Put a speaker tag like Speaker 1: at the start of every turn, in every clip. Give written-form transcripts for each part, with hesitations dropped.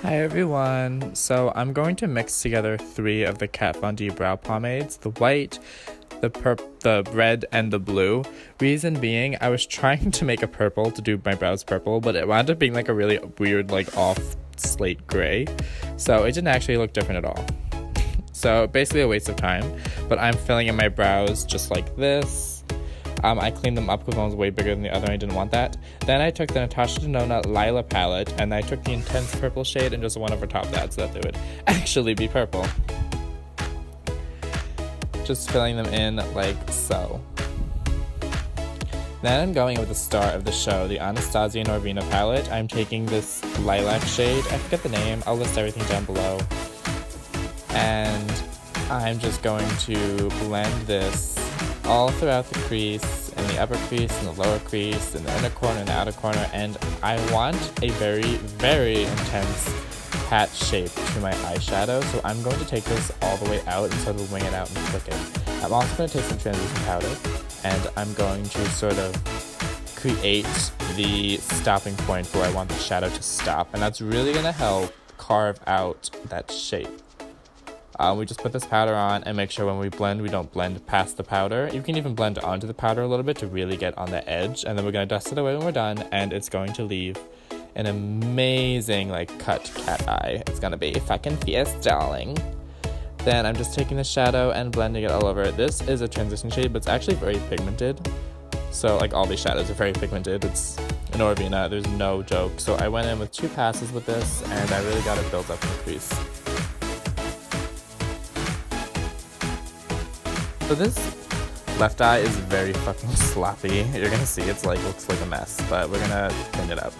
Speaker 1: Hi everyone! So I'm going to mix together 3 of the Kat Von D brow pomades, the white, the red, and the blue. Reason being, I was trying to make a purple to do my brows purple, but it wound up being like a really weird, like off slate gray. So it didn't actually look different at all. So basically a waste of time, but I'm filling in my brows just like this. I cleaned them up because one was way bigger than the other and I didn't want that. Then I took the Natasha Denona Lila palette and I took the intense purple shade and just went over top that so that they would actually be purple. Just filling them in like so. Then I'm going with the star of the show, the Anastasia Norvina palette. I'm taking this lilac shade, I forget the name, I'll list everything down below. And I'm just going to blend this all throughout the crease, in the upper crease, in the lower crease, in the inner corner, and the outer corner, and I want a very, very intense hat shape to my eyeshadow, so I'm going to take this all the way out and sort of wing it out and flick it. I'm also going to take some transition powder, and I'm going to sort of create the stopping point where I want the shadow to stop, and that's really going to help carve out that shape. We just put this powder on and make sure when we blend, we don't blend past the powder. You can even blend onto the powder a little bit to really get on the edge, and then we're going to dust it away when we're done, and it's going to leave an amazing, like, cut cat eye. It's going to be fucking fierce, darling. Then I'm just taking the shadow and blending it all over. This is a transition shade, but it's actually very pigmented. So, like, all these shadows are very pigmented. It's Norvina, there's no joke. So I went in with 2 passes with this, and I really got it built up in the crease. So this left eye is very fucking sloppy. You're gonna see it's like, looks like a mess, but we're gonna clean it up.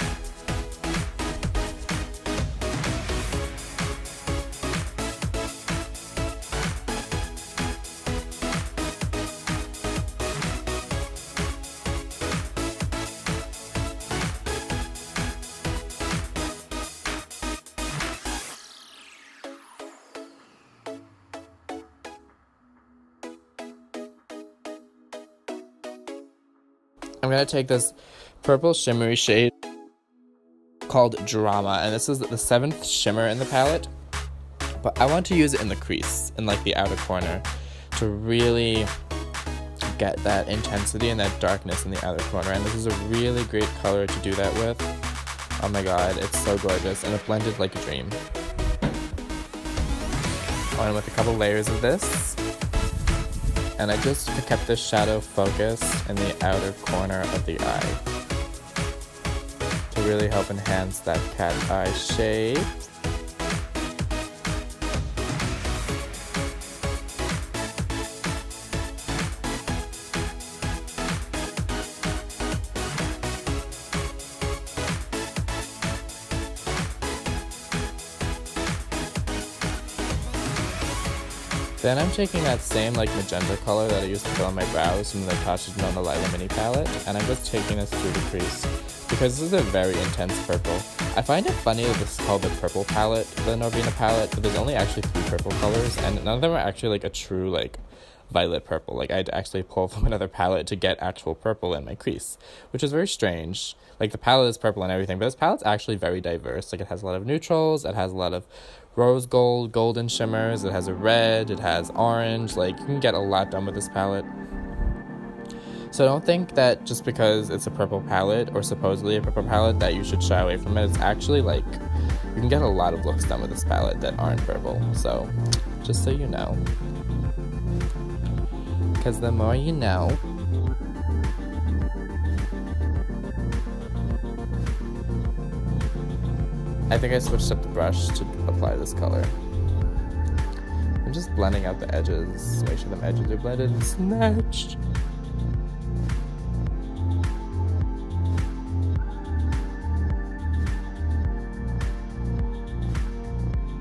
Speaker 1: I'm going to take this purple shimmery shade called Drama, and this is the 7th shimmer in the palette, but I want to use it in the crease, in like the outer corner, to really get that intensity and that darkness in the outer corner, and this is a really great color to do that with. Oh my god, it's so gorgeous, and it blended like a dream. I went with a couple layers of this. And I just kept this shadow focused in the outer corner of the eye to really help enhance that cat eye shape. Then I'm taking that same like magenta color that I used to fill in my brows from the Natasha Denona Lila mini palette, and I'm just taking this through the crease because this is a very intense purple. I find it funny that this is called the purple palette, the Norvina palette, but there's only actually 3 purple colors, and none of them are actually like a true like violet purple. Like I had to actually pull from another palette to get actual purple in my crease, which is very strange. Like the palette is purple and everything, but this palette's actually very diverse. Like it has a lot of neutrals, it has a lot of rose gold, golden shimmers, it has a red, it has orange. Like you can get a lot done with this palette. So don't think that just because it's a purple palette or supposedly a purple palette that you should shy away from it. It's actually like you can get a lot of looks done with this palette that aren't purple. So just so you know. Because the more you know. I think I switched up the brush to apply this color. I'm just blending out the edges. Make sure the edges are blended and snatched.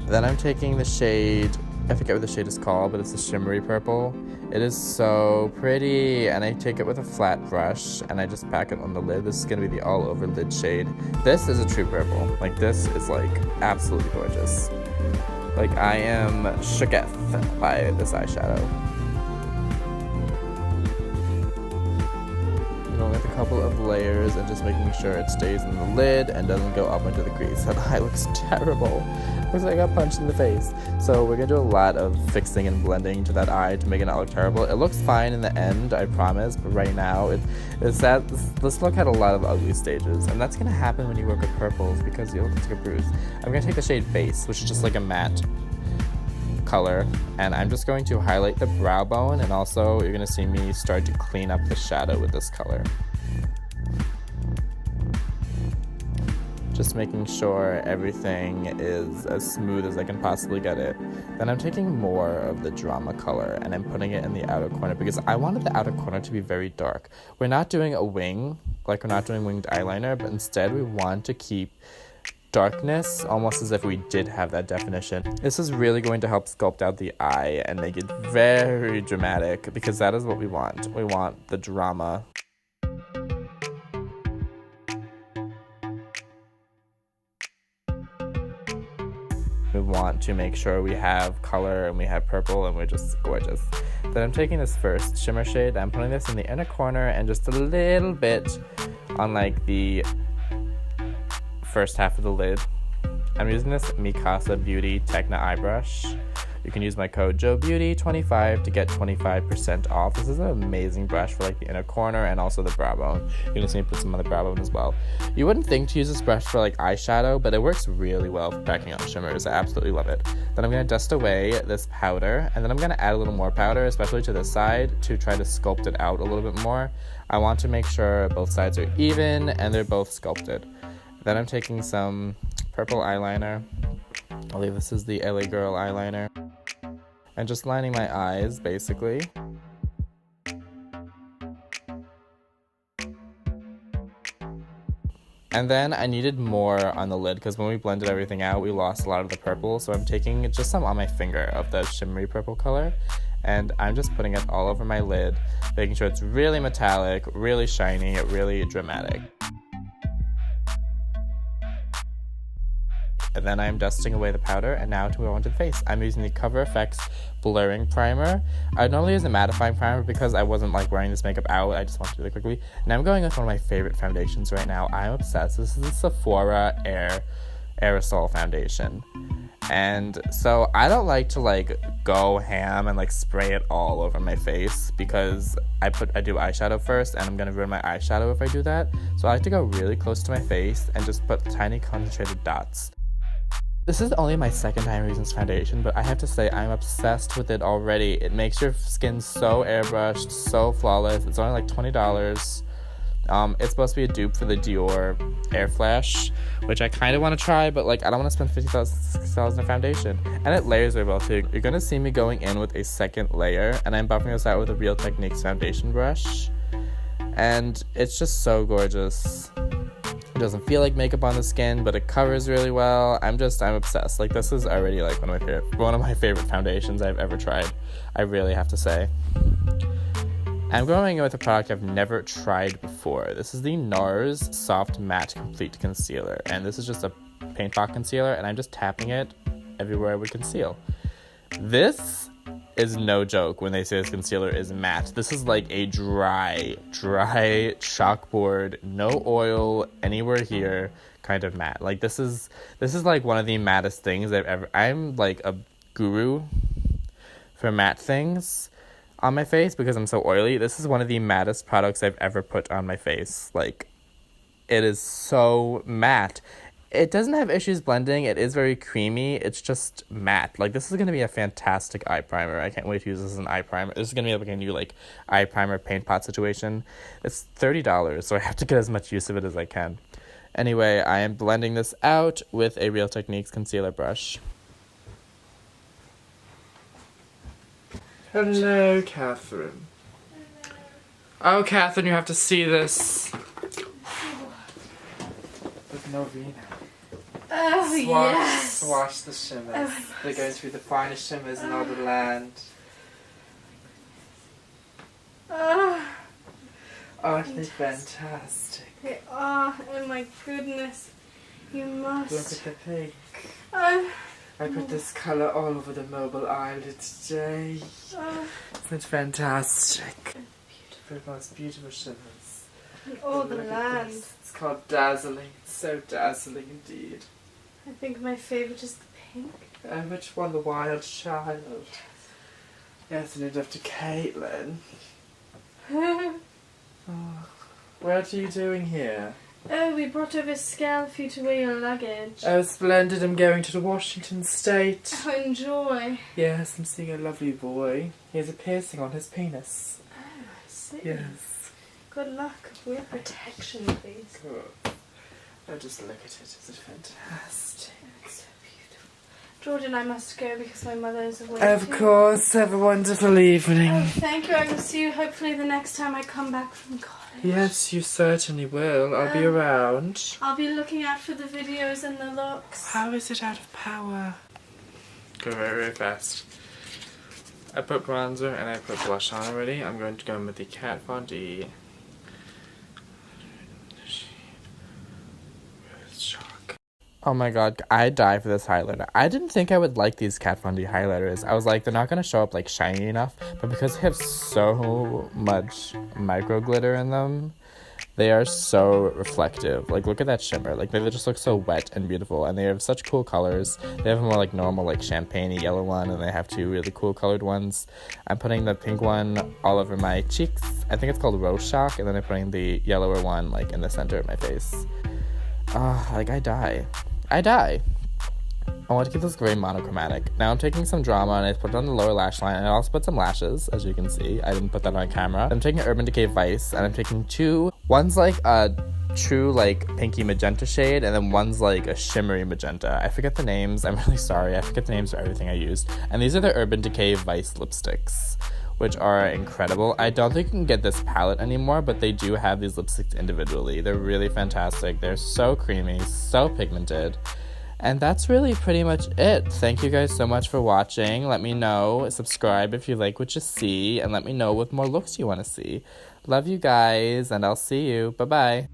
Speaker 1: Then I'm taking the shade, I forget what the shade is called, but it's a shimmery purple. It is so pretty, and I take it with a flat brush, and I just pack it on the lid. This is going to be the all-over lid shade. This is a true purple. Like, this is, like, absolutely gorgeous. Like, I am shooketh by this eyeshadow. You know, with the couple of layers and just making sure it stays in the lid and doesn't go up into the crease. That eye looks terrible. Looks like I got punched in the face. So we're gonna do a lot of fixing and blending to that eye to make it not look terrible. It looks fine in the end, I promise, but right now this look had a lot of ugly stages, and that's gonna happen when you work with purples because you look like a bruise. I'm gonna take the shade Base, which is just like a matte color, and I'm just going to highlight the brow bone, and also you're gonna see me start to clean up the shadow with this color. Just making sure everything is as smooth as I can possibly get it. Then I'm taking more of the drama color and I'm putting it in the outer corner because I wanted the outer corner to be very dark. We're not doing a wing, like we're not doing winged eyeliner, but instead we want to keep darkness almost as if we did have that definition. This is really going to help sculpt out the eye and make it very dramatic because that is what we want. We want the drama. We want to make sure we have color and we have purple and we're just gorgeous. Then I'm taking this first shimmer shade, I'm putting this in the inner corner and just a little bit on like the first half of the lid. I'm using this Mikasa Beauty Techna eye brush. You can use my code JOEBEAUTY25 to get 25% off. This is an amazing brush for like the inner corner and also the brow bone. You're gonna see me put some on the brow bone as well. You wouldn't think to use this brush for like eyeshadow, but it works really well for packing on shimmers. I absolutely love it. Then I'm gonna dust away this powder, and then I'm gonna add a little more powder, especially to this side, to try to sculpt it out a little bit more. I want to make sure both sides are even and they're both sculpted. Then I'm taking some purple eyeliner. I believe this is the LA Girl eyeliner. And just lining my eyes, basically. And then I needed more on the lid because when we blended everything out, we lost a lot of the purple. So I'm taking just some on my finger of the shimmery purple color. And I'm just putting it all over my lid, making sure it's really metallic, really shiny, really dramatic. And then I'm dusting away the powder, and now to go onto the face. I'm using the Cover FX Blurring Primer. I normally use a mattifying primer because I wasn't like wearing this makeup out. I just wanted to do it quickly. Now I'm going with one of my favorite foundations right now. I'm obsessed. This is the Sephora Aerosol Foundation. And so I don't like to like go ham and like spray it all over my face because I do eyeshadow first, and I'm gonna ruin my eyeshadow if I do that. So I like to go really close to my face and just put tiny concentrated dots. This is only my second time using this foundation, but I have to say I'm obsessed with it already. It makes your skin so airbrushed, so flawless. It's only like $20. It's supposed to be a dupe for the Dior Air Flash, which I kind of want to try, but like I don't want to spend $50,000 in a foundation. And it layers very well too. You're gonna see me going in with a second layer, and I'm buffing this out with a Real Techniques foundation brush, and it's just so gorgeous. It doesn't feel like makeup on the skin, but it covers really well. I'm obsessed. Like, this is already like one of my favorite foundations I've ever tried. I really have to say. I'm going in with a product I've never tried before. This is the NARS Soft Matte Complete Concealer, and this is just a paint pot concealer, and I'm just tapping it everywhere I would conceal. This is no joke when they say this concealer is matte. This is like a dry chalkboard, no oil anywhere here kind of matte. Like this is like one of the mattest things I'm like a guru for matte things on my face because I'm so oily. This is one of the mattest products I've ever put on my face. Like, it is so matte. It doesn't have issues blending. It is very creamy. It's just matte. Like, this is going to be a fantastic eye primer. I can't wait to use this as an eye primer. This is going to be like a new, like, eye primer paint pot situation. It's $30, so I have to get as much use of it as I can. Anyway, I am blending this out with a Real Techniques concealer brush. Hello, Catherine. Oh, Catherine, you have to see this. With Norvina.
Speaker 2: Oh, yes.
Speaker 1: Swatch the shimmers.
Speaker 2: Oh,
Speaker 1: they're going to be the finest shimmers in all the land. Aren't they fantastic?
Speaker 2: They are. Oh my goodness. You must.
Speaker 1: Look at the pink.
Speaker 2: Oh.
Speaker 1: I put this colour all over the mobile eyelid today. It's fantastic. The most beautiful shimmers.
Speaker 2: And all the
Speaker 1: Look at
Speaker 2: land.
Speaker 1: this. It's called Dazzling. It's so dazzling indeed.
Speaker 2: I think my favourite is the pink.
Speaker 1: Which one? The Wild Child. Yes, named after Caitlin. Oh, what are you doing here?
Speaker 2: Oh, we brought over Scarlet for you to wear your luggage.
Speaker 1: Oh, splendid. I'm going to Washington State.
Speaker 2: Oh, enjoy.
Speaker 1: Yes, I'm seeing a lovely boy. He has a piercing on his penis.
Speaker 2: Oh, I see.
Speaker 1: Yes.
Speaker 2: Good luck. Wear protection, please.
Speaker 1: Good. Oh, just look at it. Is it fantastic?
Speaker 2: It's so beautiful. Jordan, I must go because my mother is away.
Speaker 1: Of course. Have a wonderful evening.
Speaker 2: Oh, thank you. I will see you hopefully the next time I come back from college.
Speaker 1: Yes, you certainly will. I'll be around.
Speaker 2: I'll be looking out for the videos and the looks.
Speaker 1: How is it out of power? Go very, very fast. I put bronzer and I put blush on already. I'm going to go in with the Kat Von D. Roseshock. Oh my god, I die for this highlighter. I didn't think I would like these Kat Von D highlighters. I was like, they're not going to show up like shiny enough, but because they have so much micro glitter in them, they are so reflective. Like, look at that shimmer. Like, they just look so wet and beautiful, and they have such cool colors. They have a more like normal, like champagne-y yellow one, and they have two really cool colored ones. I'm putting the pink one all over my cheeks. I think it's called Roseshock, and then I'm putting the yellower one like in the center of my face. Like, I die. I want to keep this very monochromatic. Now I'm taking some drama and I put it on the lower lash line, and I also put some lashes, as you can see. I didn't put that on camera. I'm taking Urban Decay Vice, and I'm taking two. One's like a true like pinky magenta shade, and then one's like a shimmery magenta. I forget the names. I'm really sorry. I forget the names for everything I used. And these are the Urban Decay Vice lipsticks, which are incredible. I don't think you can get this palette anymore, but they do have these lipsticks individually. They're really fantastic. They're so creamy, so pigmented. And that's really pretty much it. Thank you guys so much for watching. Let me know, subscribe if you like what you see, and let me know what more looks you want to see. Love you guys, and I'll see you. Bye-bye.